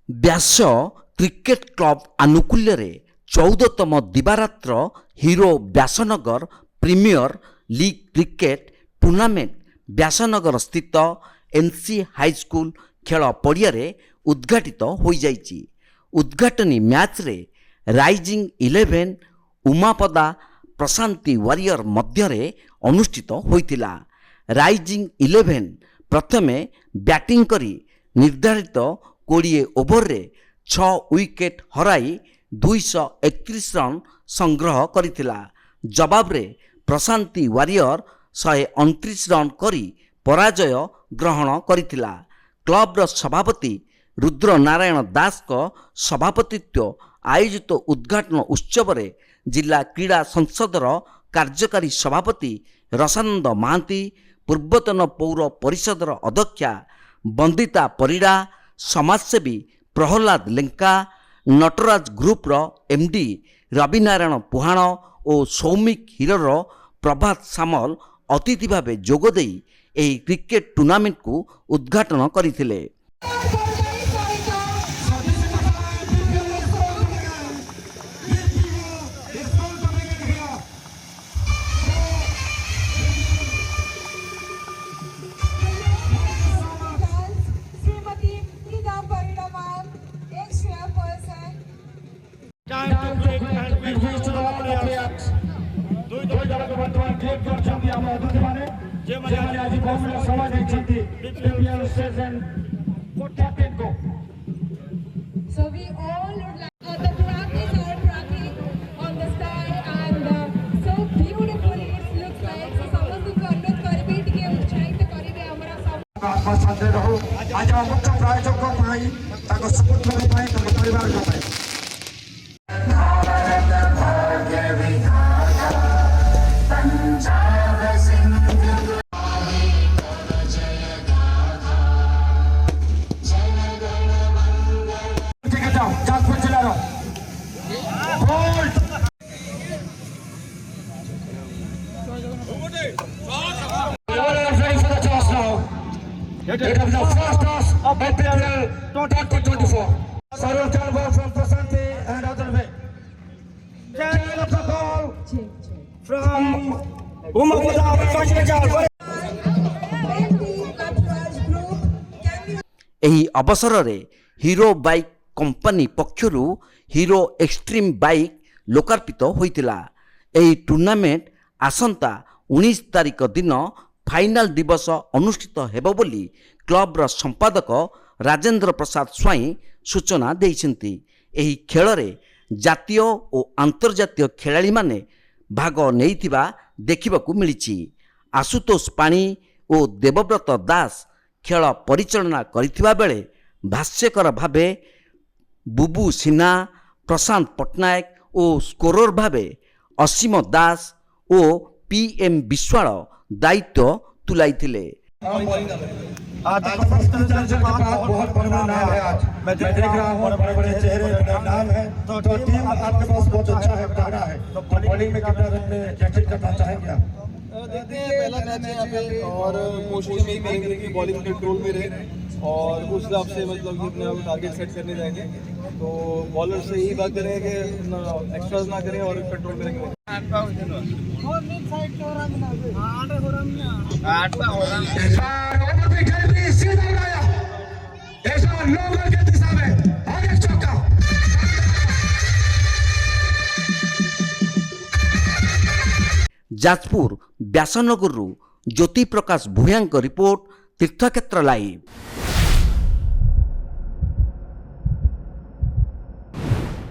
ବ୍ୟାସ cricket club ଆନୁକୂଲ୍ୟରେ 14ତମ ଦିବାରାତ୍ର Hero Byasanagar premier league cricket tournament Byasanagar ସ୍ଥିତ ଏନ୍ସି ହାଇସ୍କୁଲ ଖେଳ ପଡ଼ିଆରେ ଉଦ୍ଘାଟିତ ହୋଇଯାଇଛି। ଉଦ୍ଘାଟନୀ ମ୍ୟାଚ୍ରେ ରାଇଜିଂ 11 ଉମାପଦା ପ୍ରଶାନ୍ତି ୱାରିୟର ମଧ୍ୟରେ ଅନୁଷ୍ଠିତ ହୋଇଥିଲା। ରାଇଜିଂ 11 ପ୍ରଥମେ ବ୍ୟାଟିଂ କରି ନିର୍ଦ୍ଧାରିତ 20 ଓଭରରେ 6 ୱିକେଟ୍ ହରାଇ 231 ରନ୍ ସଂଗ୍ରହ କରିଥିଲା। ଜବାବରେ ପ୍ରଶାନ୍ତି ୱାରିୟର 129 ରନ୍ କରି ପରାଜୟ ଗ୍ରହଣ କରିଥିଲା। କ୍ଲବର ସଭାପତି ରୁଦ୍ର ନାରାୟଣ ଦାସଙ୍କ ସଭାପତିତ୍ୱ ଆୟୋଜିତ ଉଦ୍ଘାଟନ ଉତ୍ସବରେ ଜିଲ୍ଲା କ୍ରୀଡ଼ା ସଂସଦର କାର୍ଯ୍ୟକାରୀ ସଭାପତି ରସାନନ୍ଦ ମହାନ୍ତି, ପୂର୍ବତନ ପୌର ପରିଷଦର ଅଧ୍ୟକ୍ଷା ବନ୍ଦିତା ପରିଡ଼ା, ସମାଜସେବୀ ପ୍ରହଲ୍ଲାଦ ଲେଙ୍କା, ନଟରାଜ ଗ୍ରୁପର ଏମ୍ଡି ରବିନାରାୟଣ ପୁହାଣ ଓ ସୌମିକ ହିରୋର ପ୍ରଭାତ ସାମଲ ଅତିଥି ଭାବେ ଯୋଗଦେଇ ଏହି କ୍ରିକେଟ ଟୁର୍ଣ୍ଣାମେଣ୍ଟକୁ ଉଦ୍ଘାଟନ କରିଥିଲେ। So we all would like the flag is all tracking on the sky and so beautifully it looks like so समस्त को अनुरोध करबे टिके उत्साहित करिवे हमरा सब आत्मा शांति रहो। आज मुख्य प्रायोजक भाई ताको सपोर्ट करे भाई ताको परिवार को भाई It is the first toss of April 2024. Sarul Chalwar from Prasanthi and other way. Taking up the ball from Umapada Prasanthi. ଏହି ଅବସରରେ ହିରୋ ବାଇକ୍ କମ୍ପାନୀ ପକ୍ଷରୁ ହିରୋ ଏକ୍ସଟ୍ରିମ୍ ବାଇକ୍ ଲୋକାର୍ପିତ ହୋଇଥିଲା। ଏହି ଟୁର୍ଣ୍ଣାମେଣ୍ଟ ଆସନ୍ତା 19 ତାରିଖ ଦିନ ଫାଇନାଲ ଦିବସ ଅନୁଷ୍ଠିତ ହେବ ବୋଲି କ୍ଲବର ସମ୍ପାଦକ ରାଜେନ୍ଦ୍ର ପ୍ରସାଦ ସ୍ୱାଇଁ ସୂଚନା ଦେଇଛନ୍ତି। ଏହି ଖେଳରେ ଜାତୀୟ ଓ ଆନ୍ତର୍ଜାତୀୟ ଖେଳାଳିମାନେ ଭାଗ ନେଇଥିବା ଦେଖିବାକୁ ମିଳିଛି। ଆଶୁତୋଷ ପାଣି ଓ ଦେବବ୍ରତ ଦାସ ଖେଳ ପରିଚାଳନା କରିଥିବା ବେଳେ ଭାଷ୍ୟକର ଭାବେ ବୁବୁ ସିହ୍ନା, ପ୍ରଶାନ୍ତ ପଟ୍ଟନାୟକ ଓ ସ୍କୋରର ଭାବେ ଅସୀମ ଦାସ ଓ PM ବିଶ୍ୱାଳ ଦାୟିତ୍ୱ ତୁଲାଇଥିଲେ। बहुत बड़ा नाम है आज मैं देख रहा हूँ बड़े बड़े चेहरे नाम है तो टीम आपके पास बहुत अच्छा है बताना है तो बॉलिंग में कितना रन में जैकेट करना चाहेंगे आप? देखते हैं पहला मैच है यहाँ पे और कोशिश में करेंगे कि बॉलिंग कंट्रोल में रहे और उस हिसाब से मतलब कि अपने टारगेट सेट करने जाएंगे तो बॉलर से यही बात करें कि एक्स्ट्राज ना करें और कंट्रोल में रहेंगे। ଯାଜପୁର ବ୍ୟାସନଗରରୁ ଜ୍ୟୋତି ପ୍ରକାଶ ଭୂୟାଙ୍କ ରିପୋର୍ଟ, ତୀର୍ଥକ୍ଷେତ୍ର ଲାଇଭ୍।